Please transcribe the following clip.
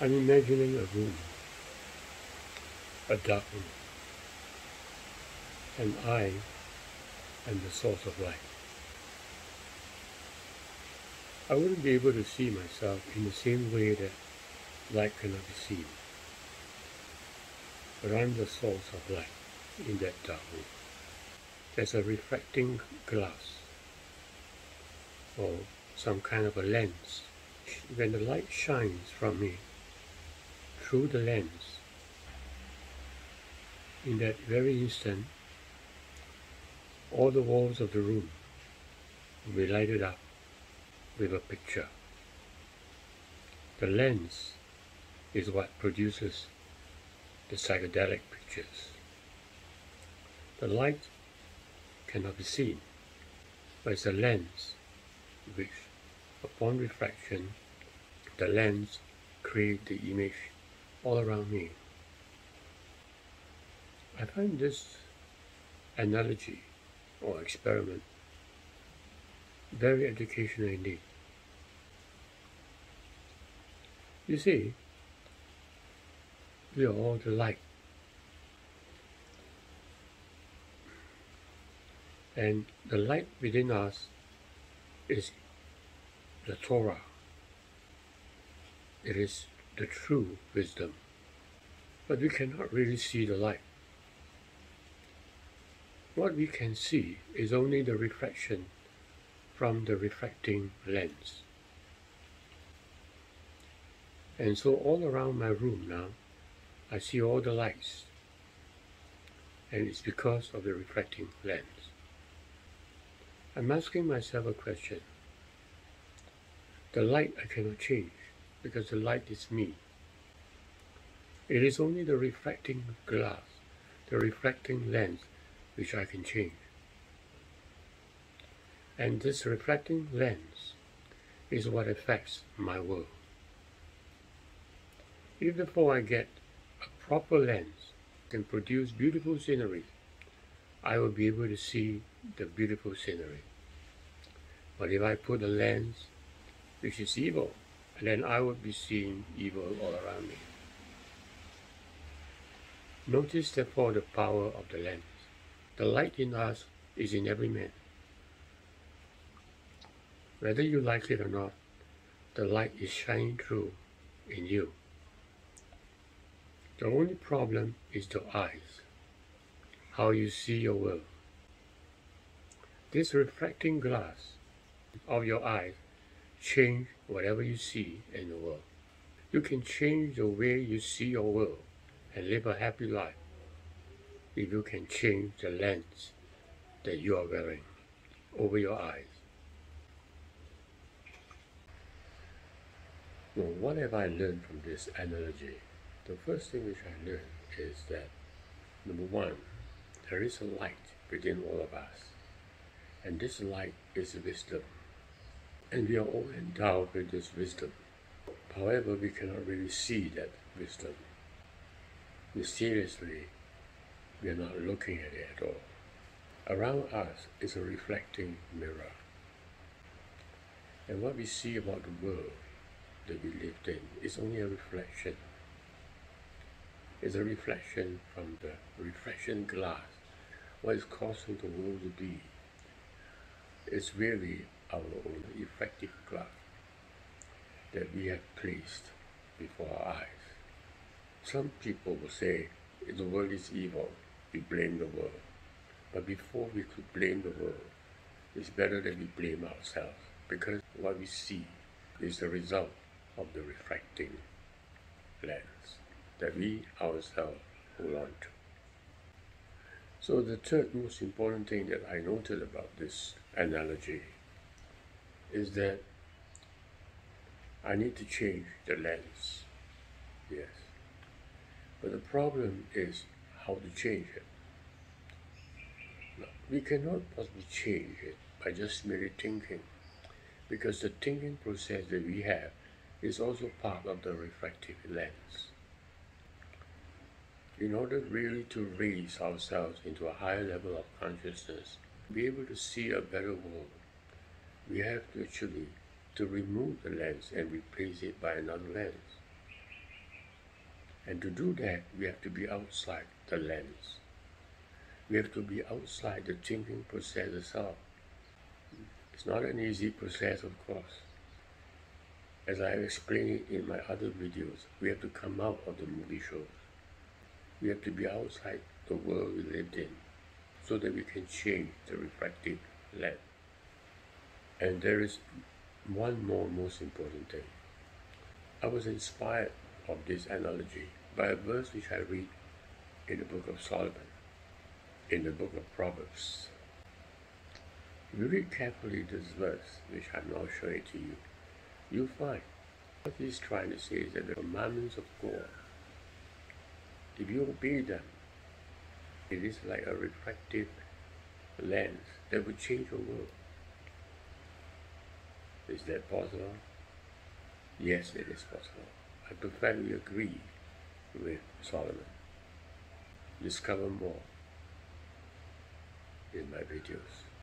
I'm imagining a room, a dark room, and I am the source of light. I wouldn't be able to see myself in the same way that light cannot be seen, but I'm the source of light in that dark room. There's a refracting glass or some kind of a lens. When the light shines from me through the lens, in that very instant, all the walls of the room will be lighted up with a picture. The lens is what produces the psychedelic pictures. The light cannot be seen, but it's a lens which, upon refraction, the lens creates the image all around me. I find this analogy or experiment very educational indeed. You see, we are all the light. And the light within us is the Torah. It is the true wisdom. But we cannot really see the light. What we can see is only the reflection from the refracting lens. And so all around my room now, I see all the lights. And it's because of the refracting lens. I'm asking myself a question. The light I cannot change because the light is me. It is only the refracting glass, the refracting lens, which I can change. And this refracting lens is what affects my world. If therefore I get a proper lens can produce beautiful scenery, I will be able to see the beautiful scenery. But if I put a lens which is evil, then I would be seeing evil all around me. Notice therefore the power of the lens. The light in us is in every man. Whether you like it or not, the light is shining through in you. The only problem is the eyes, how you see your world. This refracting glass of your eyes change whatever you see in the world. You can change the way you see your world and live a happy life if you can change the lens that you are wearing over your eyes. Now, what have I learned from this analogy? The first thing which I learned is that, number one, there is a light within all of us, and this light is wisdom, and we are all endowed with this wisdom. However, we cannot really see that wisdom. Mysteriously, we are not looking at it at all. Around us is a reflecting mirror, and what we see about the world that we live in is only a reflection. It's a reflection from the reflection glass. What is causing the world to be is really our own reflective glass that we have placed before our eyes. Some people will say, if the world is evil, we blame the world. But before we could blame the world, it's better that we blame ourselves, because what we see is the result of the refracting lens that we ourselves hold on to. So the third most important thing that I noted about this analogy is that I need to change the lens. Yes. But the problem is how to change it. Now, we cannot possibly change it by just merely thinking, because the thinking process that we have is also part of the refractive lens. In order really to raise ourselves into a higher level of consciousness, be able to see a better world, we have to actually remove the lens and replace it by another lens. And to do that, we have to be outside the lens. We have to be outside the thinking process itself. It's not an easy process, of course. As I have explained in my other videos, we have to come out of the movie shows. We have to be outside the world we lived in so that we can change the refractive lens. And there is one more most important thing. I was inspired of this analogy by a verse which I read in the book of Solomon, in the book of Proverbs. If you read carefully this verse, which I'm now showing to you, you'll find what he's trying to say is that the commandments of God, if you obey them, it is like a refractive lens that will change your world. Is that possible? Yes, it is possible. I perfectly agree with Solomon. Discover more in my videos.